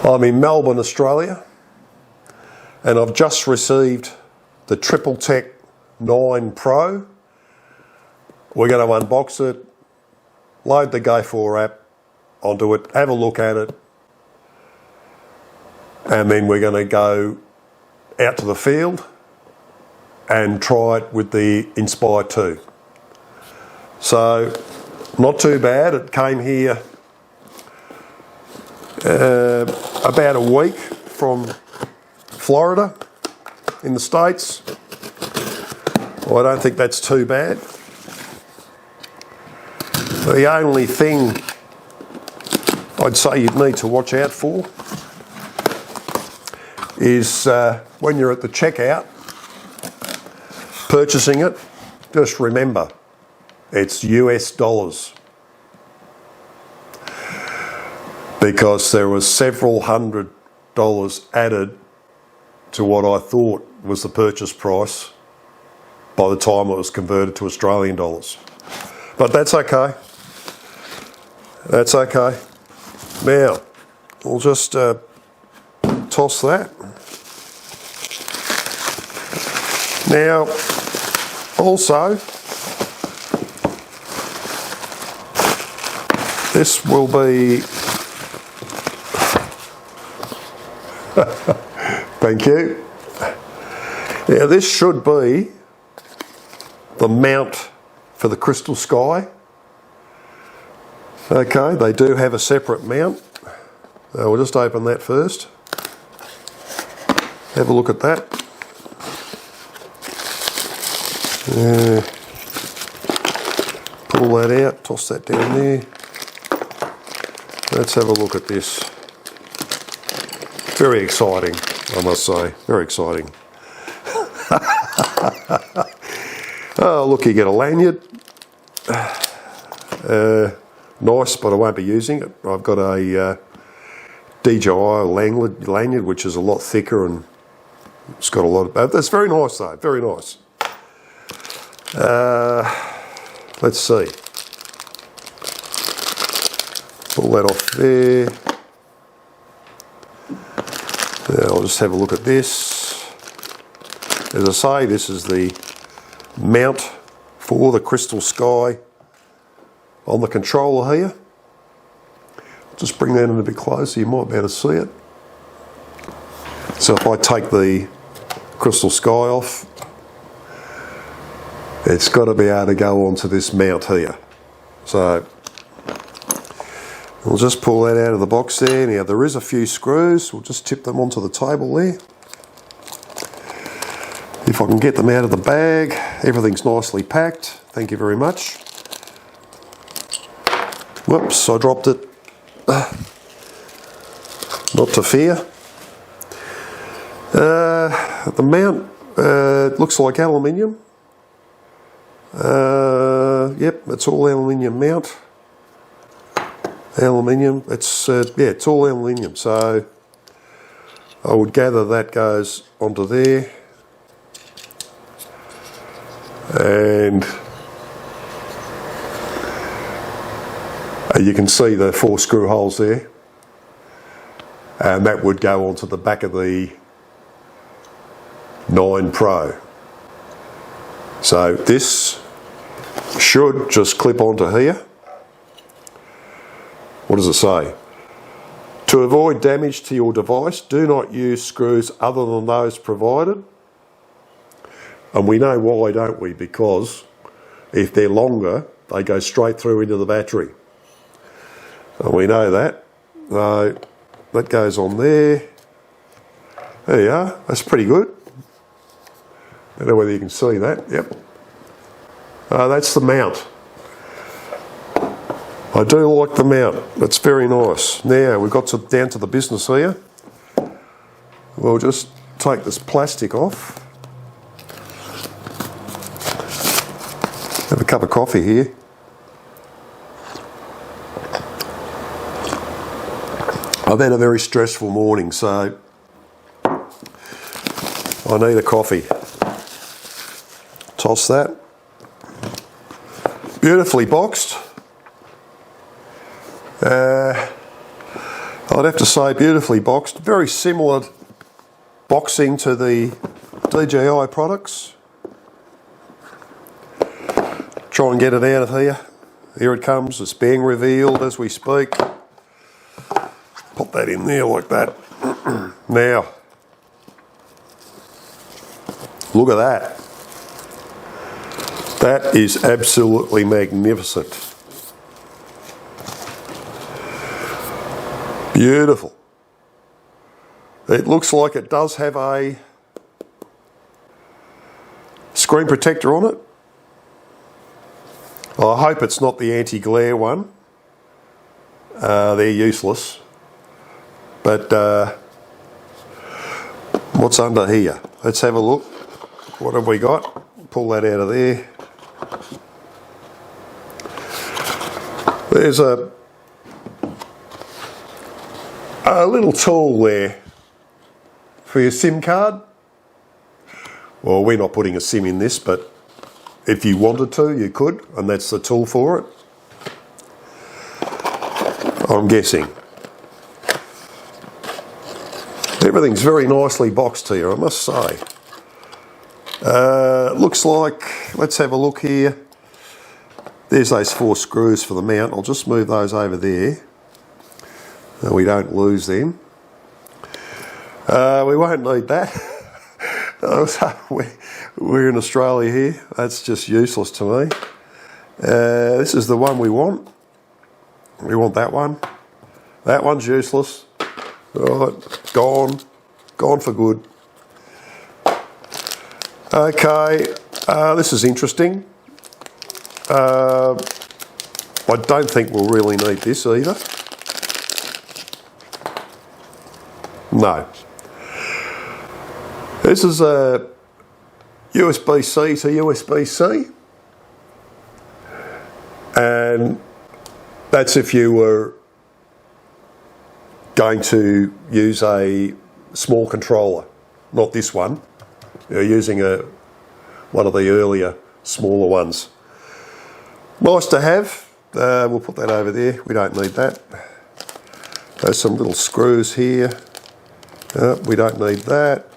I'm in Melbourne, Australia, and I've just received the TRIPLTEK 9 Pro. We're going to unbox it, load the Go4 app onto it, have a look at it, and then we're going to go out to the field and try it with the Inspire 2. So, not too bad. It came here about a week from Florida in the States. Well, I don't think that's too bad. The only thing I'd say you'd need to watch out for is when you're at the checkout purchasing it, just remember it's US dollars, because there was several $100s added to what I thought was the purchase price by the time it was converted to Australian dollars. But that's okay. That's okay. Now, we'll just toss that. Now, also, this will be, thank you. Now, this should be the mount for the Crystalsky. Okay, they do have a separate mount. We'll just open that first. Have a look at that. Pull that out, toss that down there. Let's have a look at this. Very exciting, I must say. Very exciting. Oh, look, you get a lanyard. Nice, but I won't be using it. I've got a DJI lanyard, which is a lot thicker and it's got a lot of... That's very nice, though. Very nice. Let's see. Pull that off there. Now I'll just have a look at this. As I say, this is the mount for the Crystalsky on the controller here. Just bring that in a bit closer, you might be able to see it. So if I take the Crystalsky off, it's got to be able to go onto this mount here. So we'll just pull that out of the box there. Now there is a few screws, we'll just tip them onto the table there. If I can get them out of the bag, everything's nicely packed. Thank you very much. Whoops, I dropped it. Not to fear. The mount looks like aluminium. Yep, it's all aluminium mount. Aluminium, it's it's all aluminium. So I would gather that goes onto there. And you can see the 4 screw holes there, and that would go onto the back of the 9 Pro. So this should just clip onto here. What does it say? To avoid damage to your device, do not use screws other than those provided. And we know why, don't we? Because if they're longer, they go straight through into the battery. And we know that. So that goes on there. There you are. That's pretty good. I don't know whether you can see that. Yep. That's the mount. I do like the mount. That's very nice. Now we've got down to the business here. We'll just take this plastic off. Have a cup of coffee here. I've had a very stressful morning, so I need a coffee. Toss that. Beautifully boxed. I I'd have to say beautifully boxed, very similar boxing to the DJI products. Try and get it out of here. Here it comes, it's being revealed as we speak. Pop that in there like that. Now, look at that. That is absolutely magnificent. Beautiful. It looks like it does have a screen protector on it. I hope it's not the anti-glare one. They're useless. But what's under here? Let's have a look. What have we got? Pull that out of there. There's a little tool there for your SIM card. Well, we're not putting a SIM in this, but if you wanted to, you could, and that's the tool for it. I'm guessing. Everything's very nicely boxed here, I must say. Looks like, let's have a look here. There's those 4 screws for the mount. I'll just move those over there. We don't lose them. We won't need that. We're in Australia here. That's just useless to me. This is the one we want. We want that one. That one's useless. Right, gone for good. Okay, this is interesting. I don't think we'll really need this either. No. This is a USB-C to USB-C. And that's if you were going to use a small controller, not this one. You're using one of the earlier, smaller ones. Nice to have. We'll put that over there. We don't need that. There's some little screws here. We don't need that.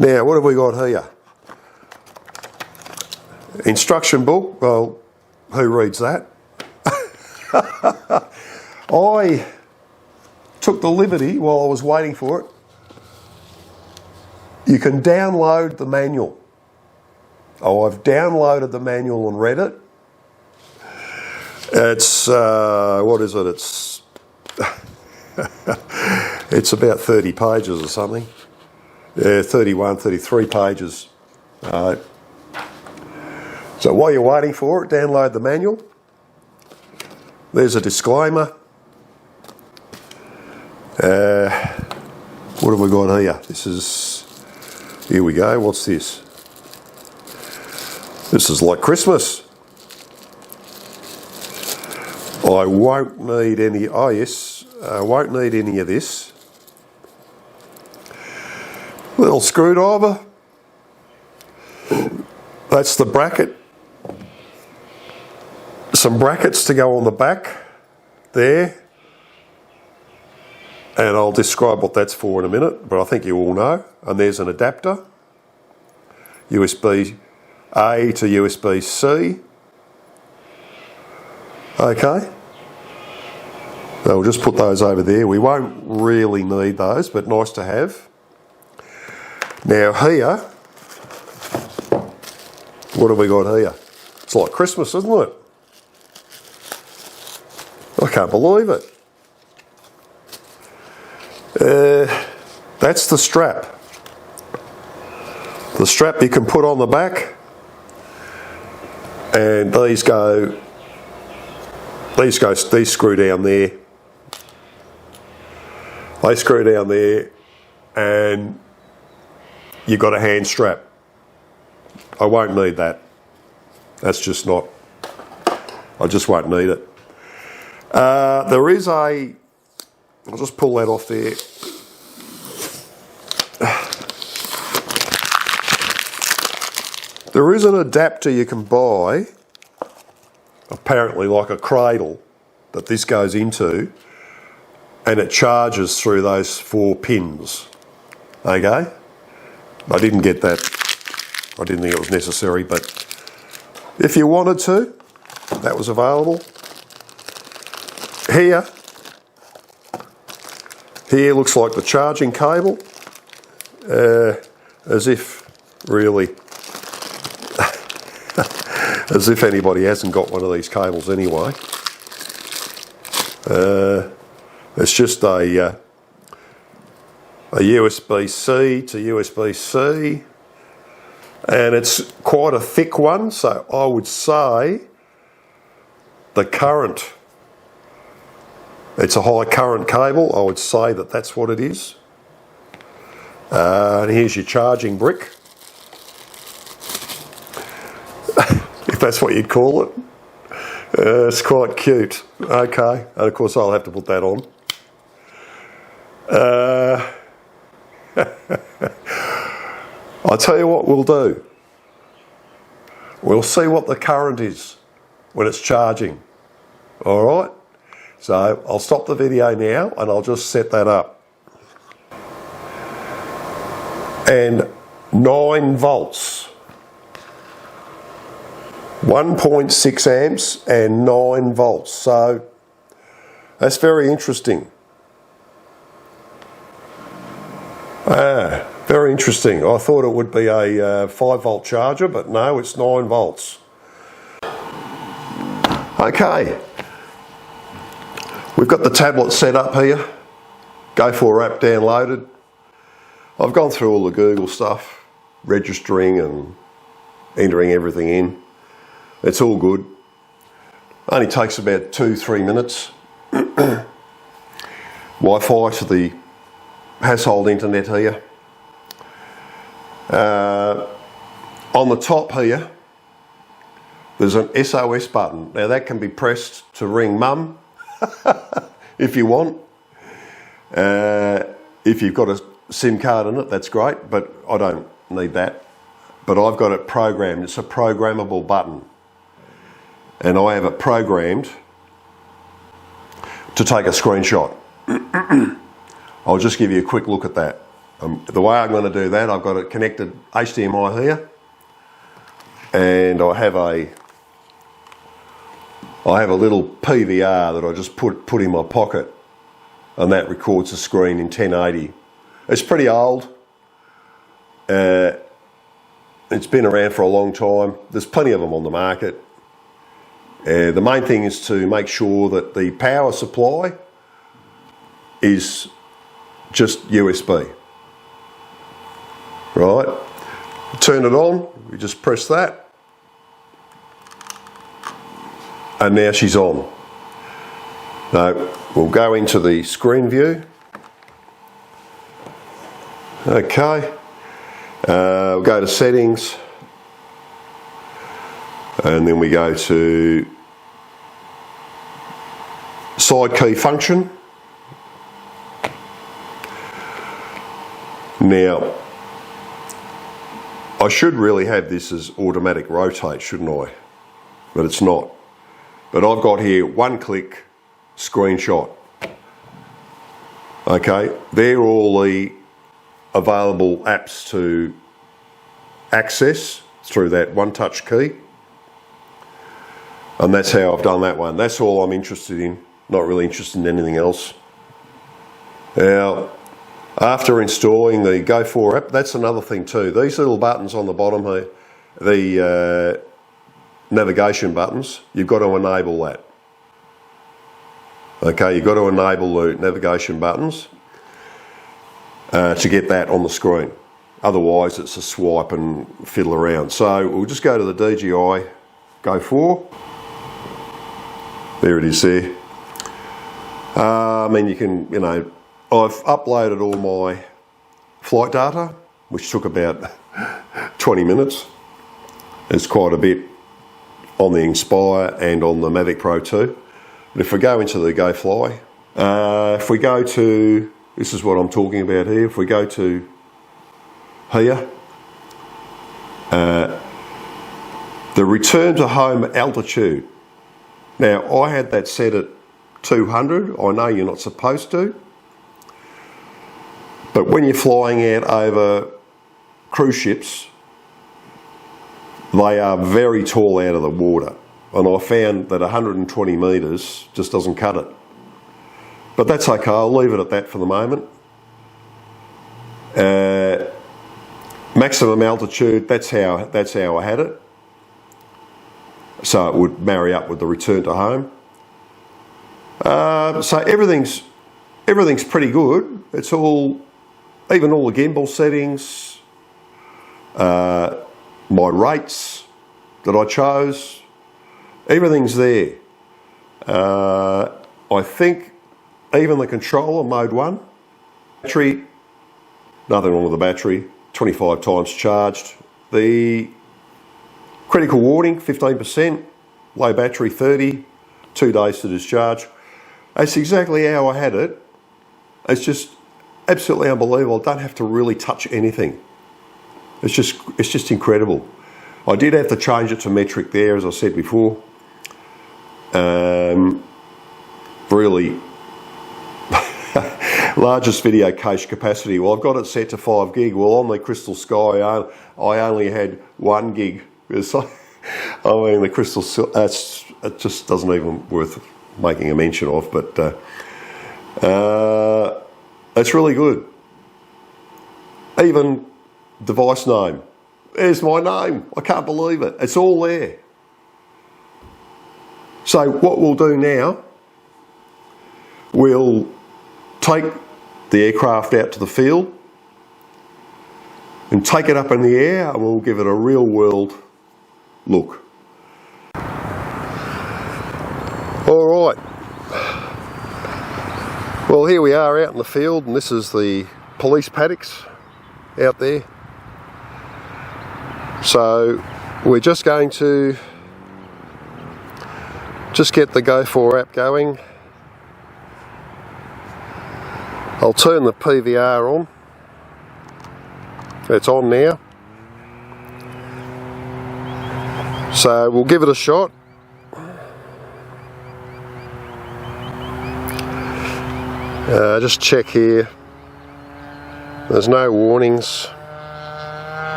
Now, what have we got here? Instruction book. Well, who reads that? I took the liberty while I was waiting for it. You can download the manual. Oh, I've downloaded the manual and read it. It's, what is it? It's about 30 pages or something. Yeah, 31, 33 pages. So while you're waiting for it, download the manual. There's a disclaimer. What have we got here? Here we go. What's this? This is like Christmas. I won't need any, oh yes, I won't need any of this. Little screwdriver. That's the bracket. Some brackets to go on the back there. And I'll describe what that's for in a minute, but I think you all know. And there's an adapter. USB-A to USB-C. Okay. So we'll just put those over there. We won't really need those, but nice to have. Now here, what have we got here? It's like Christmas, isn't it? I can't believe it. That's the strap. The strap you can put on the back, and these screw down there. They screw down there, and you've got a hand strap. I won't need that. That's just not, I just won't need it. There is a, I'll just pull that off there. There is an adapter you can buy, apparently like a cradle, that this goes into, and it charges through those 4 pins. Okay? I didn't get that. I didn't think it was necessary, but if you wanted to, that was available. Here looks like the charging cable, as if really, as if anybody hasn't got one of these cables anyway. It's just a USB-C to USB-C, and it's quite a thick one, so I would say the current, it's a high current cable. I would say that that's what it is. And here's your charging brick, if that's what you'd call it. It's quite cute. Okay, and of course I'll have to put that on. I'll tell you what we'll do. We'll see what the current is when it's charging. All right? So I'll stop the video now and I'll just set that up. And 9 volts. 1.6 amps and 9 volts. So that's very interesting. Very interesting. I thought it would be a 5-volt charger, but no, it's 9 volts. Okay, we've got the tablet set up here. Go4 app downloaded. I've gone through all the Google stuff, registering and entering everything in. It's all good. Only takes about 2-3 minutes. Wi-Fi to the household internet here. On the top here, there's an SOS button. Now that can be pressed to ring mum if you want. If you've got a SIM card in it, that's great, but I don't need that. But I've got it programmed. It's a programmable button. And I have it programmed to take a screenshot. I'll just give you a quick look at that. The way I'm going to do that, I've got it connected HDMI here, and I have a little PVR that I just put in my pocket, and that records the screen in 1080. It's pretty old. It's been around for a long time. There's plenty of them on the market. The main thing is to make sure that the power supply is just USB. Right, turn it on, we just press that, and now she's on. Now, we'll go into the screen view. Okay, we'll go to settings, and then we go to side key function. Now, I should really have this as automatic rotate, shouldn't I? But it's not. But I've got here 1-click screenshot. Okay, they're all the available apps to access through that one-touch key. And that's how I've done that one. That's all I'm interested in. Not really interested in anything else. Now, after installing the Go4 app, that's another thing too. These little buttons on the bottom here, the navigation buttons, you've got to enable that. Okay, you've got to enable the navigation buttons to get that on the screen. Otherwise, it's a swipe and fiddle around. So we'll just go to the DJI Go4. There it is there. I mean, you can, you know, I've uploaded all my flight data, which took about 20 minutes. It's quite a bit on the Inspire and on the Mavic Pro 2. But if we go into the GoFly, if we go to, this is what I'm talking about here, if we go to here, the return to home altitude. Now, I had that set at 200. I know you're not supposed to. But when you're flying out over cruise ships, they are very tall out of the water. And I found that 120 metres just doesn't cut it. But that's okay, I'll leave it at that for the moment. Maximum altitude, that's how I had it. So it would marry up with the return to home. So everything's pretty good. It's all, even all the gimbal settings, my rates that I chose, everything's there. I think even the controller, mode 1, battery, nothing wrong with the battery, 25 times charged. The critical warning, 15%, low battery 30, 2 days to discharge. That's exactly how I had it. It's just absolutely unbelievable. I don't have to really touch anything. It's just incredible. I did have to change it to metric there, as I said before. Really, largest video cache capacity. Well, I've got it set to 5 gig. Well, on the Crystalsky, I only had 1 gig. I mean, the it just doesn't even worth making a mention of, but it's really good. Even device name. There's my name. I can't believe it. It's all there. So what we'll do now, we'll take the aircraft out to the field and take it up in the air, and we'll give it a real world look. All right. Well, here we are out in the field, and this is the police paddocks out there. So we're just going to get the Go4 app going. I'll turn the PVR on. It's on now. So we'll give it a shot. Just check here. There's no warnings.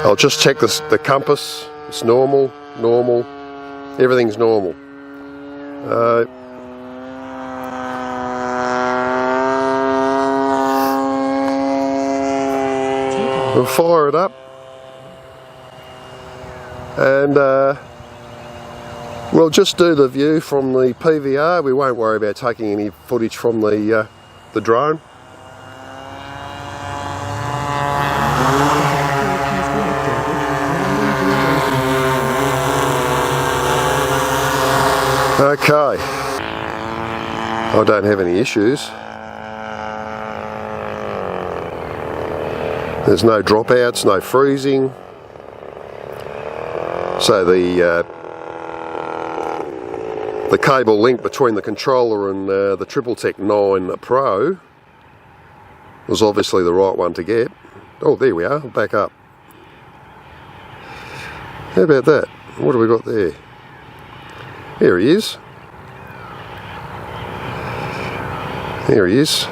I'll just check the compass. It's normal. Everything's normal. We'll fire it up, and we'll just do the view from the PVR. We won't worry about taking any footage from the drone. Okay, I don't have any issues. There's no dropouts, no freezing. So the cable link between the controller and the TRIPLTEK 9 Pro was obviously the right one to get. Oh, there we are, back up. How about that? What have we got there? There he is. There he is.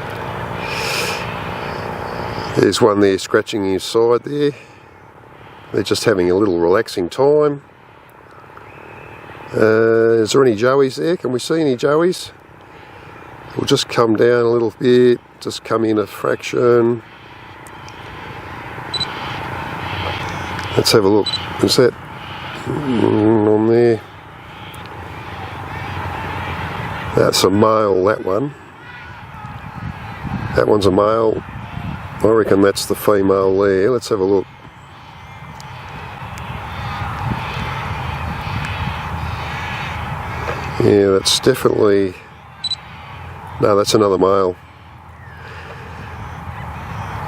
There's one there scratching his side there. They're just having a little relaxing time. Is there any joeys there? Can we see any joeys? We'll just come down a little bit, just come in a fraction. Let's have a look. Is that on there? That's a male, that one. That one's a male. I reckon that's the female there. Let's have a look. Yeah, that's definitely... No, that's another male.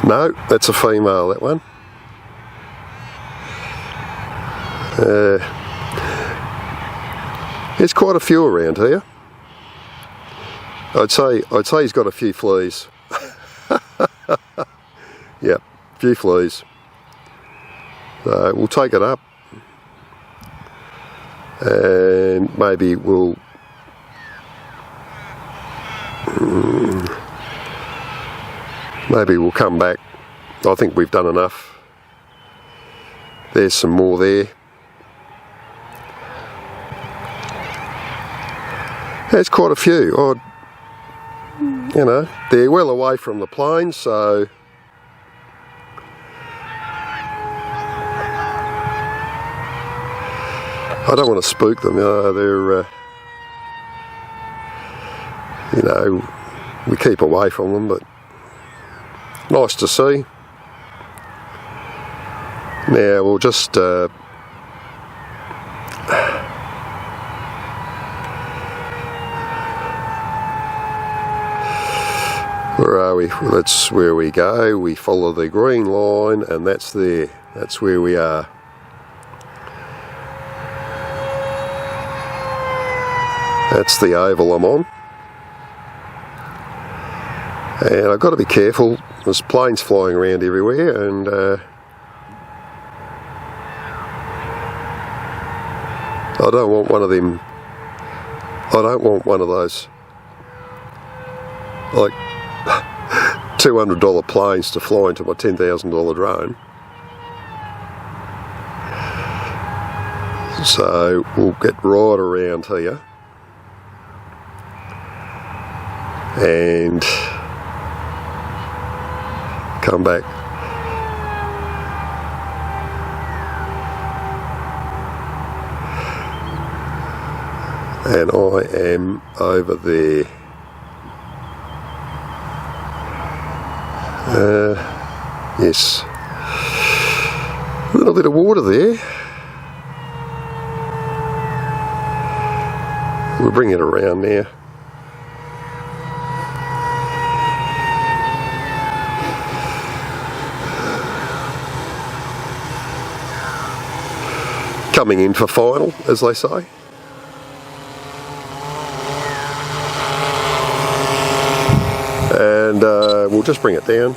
No, that's a female, that one. There's quite a few around here. I'd say he's got a few fleas. Yep, a few fleas. So we'll take it up, and maybe we'll Maybe we'll come back. I think we've done enough. There's some more there. There's quite a few. You know, they're well away from the plains, so I don't want to spook them. They're, you know, we keep away from them, but nice to see. Now we'll just where are we? That's where we go. We follow the green line, and that's there. That's where we are. That's the oval I'm on. And I've got to be careful. There's planes flying around everywhere, and I don't want one of them. I don't want one of those like $200 planes to fly into my $10,000 drone. So we'll get right around here and come back. And I am over there. Yes. A little bit of water there. We'll bring it around now. Coming in for final, as they say. And we'll just bring it down.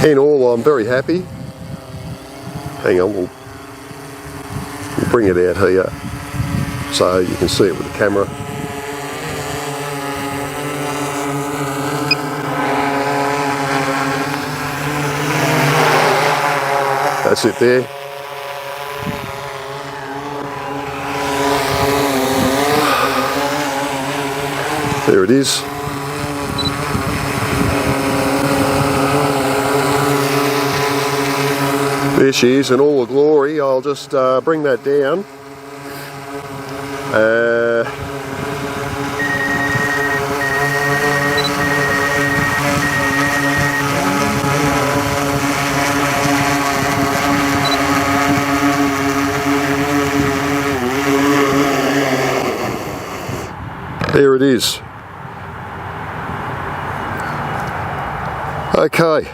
In all, I'm very happy. Hang on, we'll bring it out here so you can see it with the camera. That's it there. There it is. There she is in all the glory. I'll just bring that down. There it is. Okay.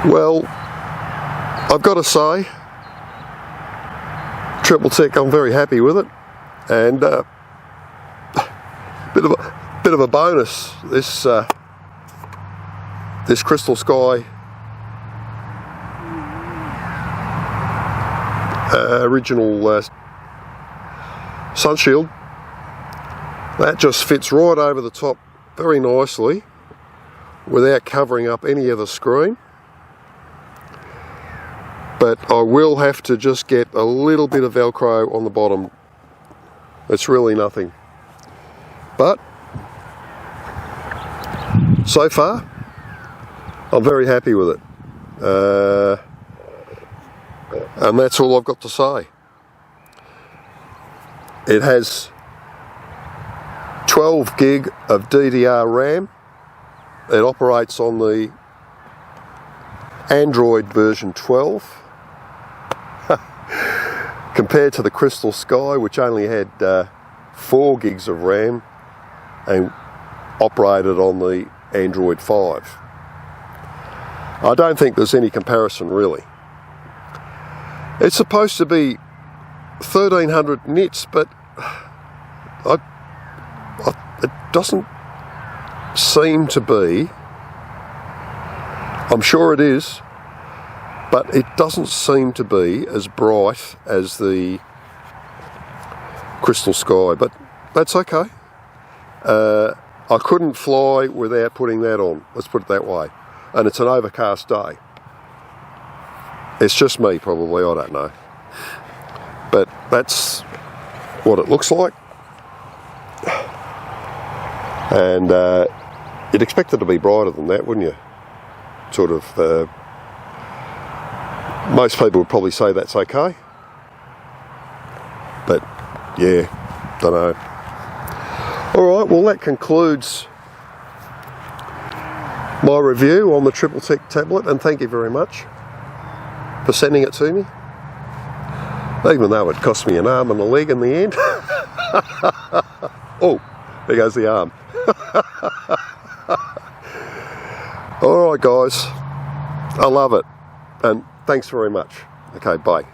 Well, I've got to say, TRIPLTEK, I'm very happy with it, and bit of a bonus. This Crystalsky original sun shield, that just fits right over the top very nicely without covering up any of the screen. But I will have to just get a little bit of velcro on the bottom. It's really nothing. But so far, I'm very happy with it. And that's all I've got to say. It has 12 gig of DDR RAM. It operates on the Android version 12. Compared to the Crystalsky, which only had 4 gigs of RAM and operated on the Android 5. I don't think there's any comparison really. It's supposed to be 1300 nits, but it doesn't seem to be. I'm sure it is, but it doesn't seem to be as bright as the Crystalsky, but that's okay. I couldn't fly without putting that on, let's put it that way. And it's an overcast day. It's just me probably, I don't know. But that's what it looks like. And you'd expect it to be brighter than that, wouldn't you? Sort of, most people would probably say that's okay. But yeah, don't know. Alright, well that concludes my review on the TRIPLTEK tablet, and thank you very much for sending it to me. Even though it cost me an arm and a leg in the end. Oh, there goes the arm. Alright guys, I love it, and thanks very much. Okay, bye.